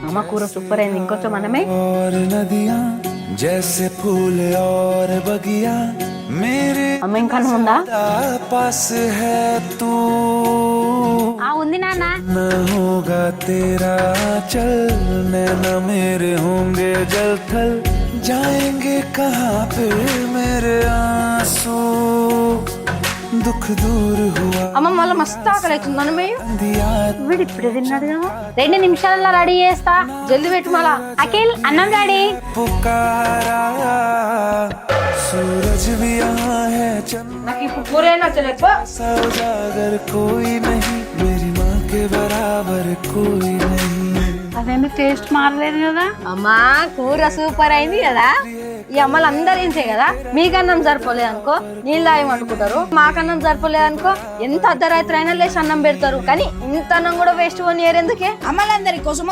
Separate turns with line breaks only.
అమ్మ కూర సూపర్ అయింది, ఇంకొంచెం మనమే.
जैसे फूल और बगिया मेरे
అమ్మ ఇంకా ఉందా?
पास है तू
ఉంది నాన్న.
न होगा तेरा चल नैना मेरे होंगे जल थल जाएंगे कहाँ पे मेरे आंसू दुख दूर हुआ.
అమ్మ మళ్ళీ మస్తు ఆకలి అవుతుంది, మనమే.
दिया
వీడు ఇప్పుడే తిన్నాడు కదా.
2 నిమిషాలలో రెడీ చేస్తా, జల్దీ పెట్టు. మళ్ళా అఖిల్ అన్నం రెడీ.
पुकारा सूरज भी यहाँ है चंद्र
నాకు ఇప్పుడు కూరే నచ్చలేదు.
सा उजागर कोई नहीं मेरी माँ के बराबर कोई नहीं.
అదేంటి టేస్ట్ మారలేదు కదా.
అమ్మా కూర సూపర్ అయింది కదా. ఈ అమ్మలు అందరు ఇంతే కదా. మీకన్నం సరిపోలేదు అనుకో నీళ్ళు తాగమనుకుంటారు, మాకన్నం సరిపోలేదు అనుకో ఎంత అర్ధరాత్రి అయినా లేచి అన్నం పెడతారు. కానీ ఇంత అన్నం కూడా వేస్ట్ కొని ఎందుకే?
అమ్మలందరి కోసం